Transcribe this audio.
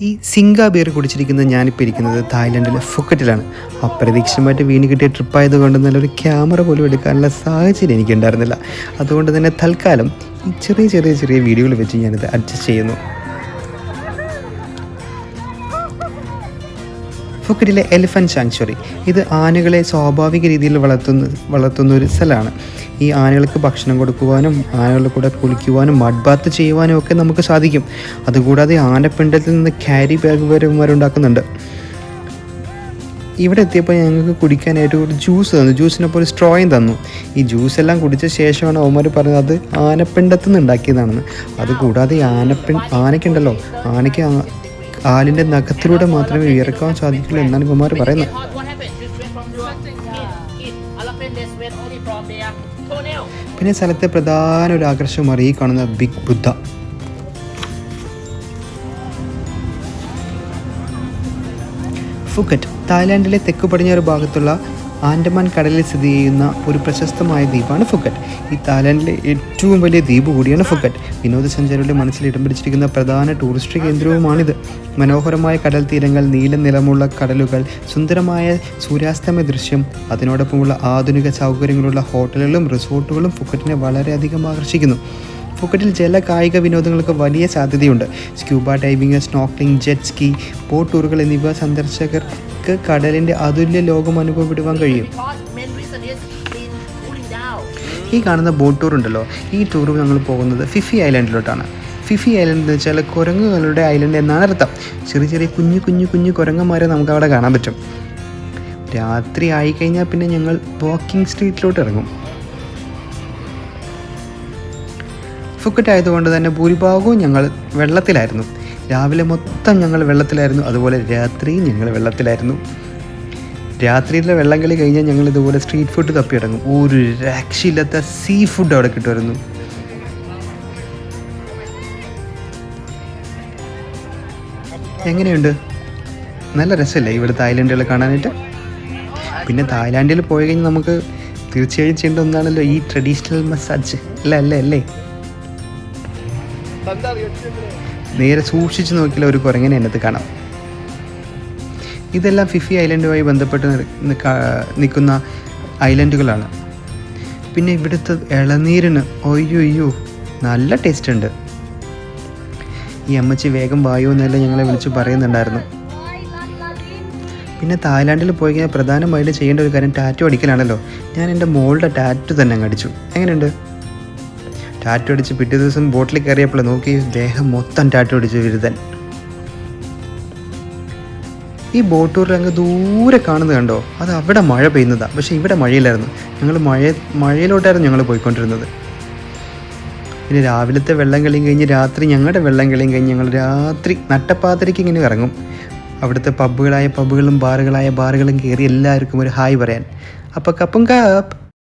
ഈ സിംഗ ബിയർ കുടിച്ചിരിക്കുന്നത് ഞാനിപ്പോൾ ഇരിക്കുന്നത് തായ്ലൻഡിലെ ഫുക്കറ്റിലാണ്. അപ്രതീക്ഷിതമായിട്ട് വീണ് കിട്ടിയ ട്രിപ്പായതുകൊണ്ട് നല്ലൊരു ക്യാമറ പോലും എടുക്കാനുള്ള സാഹചര്യം എനിക്കുണ്ടായിരുന്നില്ല. അതുകൊണ്ട് തന്നെ തൽക്കാലം ഈ ചെറിയ വീഡിയോകൾ വെച്ച് ഞാനിത് അഡ്ജസ്റ്റ് ചെയ്യുന്നു. ഫുക്കറ്റിലെ എലിഫൻറ്റ് സാങ്ച്വറി, ഇത് ആനകളെ സ്വാഭാവിക രീതിയിൽ വളർത്തുന്ന ഒരു സ്ഥലമാണ്. ഈ ആനകൾക്ക് ഭക്ഷണം കൊടുക്കുവാനും ആനകളുടെ കൂടെ കുളിക്കുവാനും മഡ് ബാത്ത് ചെയ്യുവാനും ഒക്കെ നമുക്ക് സാധിക്കും. അതുകൂടാതെ ആനപ്പിണ്ടത്തിൽ നിന്ന് ക്യാരി ബാഗ് വരെ ഉണ്ടാക്കുന്നുണ്ട്. ഇവിടെ എത്തിയപ്പോൾ ഞങ്ങൾക്ക് കുടിക്കാനായിട്ട് ഒരു ജ്യൂസ് തന്നു. ജ്യൂസിനൊപ്പം ഒരു സ്ട്രോയും തന്നു. ഈ ജ്യൂസ് എല്ലാം കുടിച്ച ശേഷമാണ് അവന്മാർ പറഞ്ഞത് അത് ആനപ്പിണ്ടത്തിൽ നിന്ന് ഉണ്ടാക്കിയതാണെന്ന്. അതുകൂടാതെ ആനയ്ക്കുണ്ടല്ലോ, ആനയ്ക്ക് കാലിൻ്റെ നഖത്തിലൂടെ മാത്രമേ വിയർക്കാൻ സാധിക്കുള്ളൂ എന്നാണ് ഇവന്മാർ പറയുന്നത്. പിന്നെ സ്ഥലത്തെ പ്രധാന ഒരു ആകർഷകമാണ് ഈ കാണുന്ന ബിഗ് ബുദ്ധ. ഫുക്കറ്റ് തായ്ലാൻഡിലെ തെക്കു പടിഞ്ഞാറ് ഭാഗത്തുള്ള ആൻഡമാൻ കടലിൽ സ്ഥിതി ചെയ്യുന്ന ഒരു പ്രശസ്തമായ ദ്വീപാണ് ഫുക്കറ്റ്. ഈ തായ്ലാൻഡിലെ ഏറ്റവും വലിയ ദ്വീപ് കൂടിയാണ് ഫുക്കറ്റ്. വിനോദസഞ്ചാരികളുടെ മനസ്സിൽ ഇടം പിടിച്ചിരിക്കുന്ന പ്രധാന ടൂറിസ്റ്റ് കേന്ദ്രവുമാണിത്. മനോഹരമായ കടൽ തീരങ്ങൾ, നീല നിലമുള്ള കടലുകൾ, സുന്ദരമായ സൂര്യാസ്തമയ ദൃശ്യം, അതിനോടൊപ്പമുള്ള ആധുനിക സൗകര്യങ്ങളുള്ള ഹോട്ടലുകളും റിസോർട്ടുകളും ഫുക്കറ്റിനെ വളരെയധികം ആകർഷിക്കുന്നു. ഫുക്കറ്റിൽ ജല കായിക വിനോദങ്ങൾക്ക് വലിയ സാധ്യതയുണ്ട്. Scuba diving, snorkelling, jet ski, boat ടൂറുകൾ എന്നിവ സന്ദർശകർക്ക് കടലിൻ്റെ അതുല്യ ലോകം അനുഭവപ്പെടുവാൻ കഴിയും. ഈ കാണുന്ന ബോട്ട് ടൂർ ഉണ്ടല്ലോ, ഈ ടൂർ ഞങ്ങൾ പോകുന്നത് ഫിഫി ഐലൻഡിലോട്ടാണ്. ഫിഫി ഐലൻഡ് എന്ന് വെച്ചാൽ കുരങ്ങുകളുടെ ഐലൻഡ് എന്നാണ് അർത്ഥം. ചെറിയ കുഞ്ഞു കുരങ്ങന്മാരെ നമുക്ക് അവിടെ കാണാൻ പറ്റും. രാത്രി ആയിക്കഴിഞ്ഞാൽ പിന്നെ ഞങ്ങൾ വാക്കിംഗ് സ്ട്രീറ്റിലോട്ട് ഇറങ്ങും. ഫുക്കറ്റ് ആയതുകൊണ്ട് തന്നെ ഭൂരിഭാഗവും ഞങ്ങൾ വെള്ളത്തിലായിരുന്നു. രാവിലെ മൊത്തം ഞങ്ങൾ വെള്ളത്തിലായിരുന്നു, അതുപോലെ രാത്രിയും ഞങ്ങൾ വെള്ളത്തിലായിരുന്നു. രാത്രിയിലെ വെള്ളം കളി കഴിഞ്ഞാൽ ഞങ്ങൾ ഇതുപോലെ സ്ട്രീറ്റ് ഫുഡ് തപ്പിയിറങ്ങും. ഒരു രക്ഷയില്ലാത്ത സീ ഫുഡ് അവിടെ കിട്ടുമായിരുന്നു. എങ്ങനെയുണ്ട്? നല്ല രസമല്ലേ ഇവിടുത്തെ ഐലൻഡുകൾ കാണാനായിട്ട്? പിന്നെ തായ്ലാൻഡിൽ പോയി കഴിഞ്ഞാൽ നമുക്ക് തീർച്ചയായും ചെയ്യേണ്ട ഒന്നാണല്ലോ ഈ ട്രഡീഷണൽ മസാജ്. അല്ലേ? നേരെ സൂക്ഷിച്ച് നോക്കിയാൽ ഒരു കുരങ്ങനെ അതിനകത്ത് കാണാം. ഇതെല്ലാം ഫിഫി ഐലൻഡുമായി ബന്ധപ്പെട്ട് നിൽക്കുന്ന ഐലൻഡുകളാണ്. പിന്നെ ഇവിടുത്തെ ഇളനീരിന് അയ്യോ നല്ല ടേസ്റ്റ് ഉണ്ട്. ഈ അമ്മച്ചി വേഗം വായോ എന്നെല്ലാം ഞങ്ങളെ വിളിച്ച് പറയുന്നുണ്ടായിരുന്നു. പിന്നെ തായ്ലാൻഡിൽ പോയി കഴിഞ്ഞാൽ പ്രധാനമായിട്ട് ചെയ്യേണ്ട ഒരു കാര്യം ടാറ്റു അടിക്കലാണല്ലോ. ഞാൻ എൻ്റെ മോളുടെ ടാറ്റു തന്നെ അങ്ങ് അടിച്ചു. എങ്ങനെയുണ്ട്? ടാറ്റു അടിച്ച് പിറ്റേ ദിവസം ബോട്ടിൽ കയറിയപ്പോൾ നോക്കി ദേഹം മൊത്തം ടാറ്റു അടിച്ചു വിരുദ്ധൻ. ഈ ബോട്ട് ടൂറിൽ അങ്ങ് ദൂരെ കാണുന്നത് കണ്ടോ, അത് അവിടെ മഴ പെയ്യുന്നതാണ്. പക്ഷേ ഇവിടെ മഴയില്ലായിരുന്നു. ഞങ്ങൾ മഴയിലോട്ടായിരുന്നു ഞങ്ങൾ പോയിക്കൊണ്ടിരുന്നത്. പിന്നെ രാവിലത്തെ വെള്ളം കളിയും കഴിഞ്ഞ് ഞങ്ങളുടെ വെള്ളം കളിയും കഴിഞ്ഞ് ഞങ്ങൾ രാത്രി നട്ടപ്പാതിരയ്ക്ക് ഇങ്ങനെ ഇറങ്ങും. അവിടുത്തെ പബ്ബുകളും ബാറുകളും കയറി എല്ലാവർക്കും ഒരു ഹായ് പറയാൻ. അപ്പോൾ കപ്പും കാപ്പ്.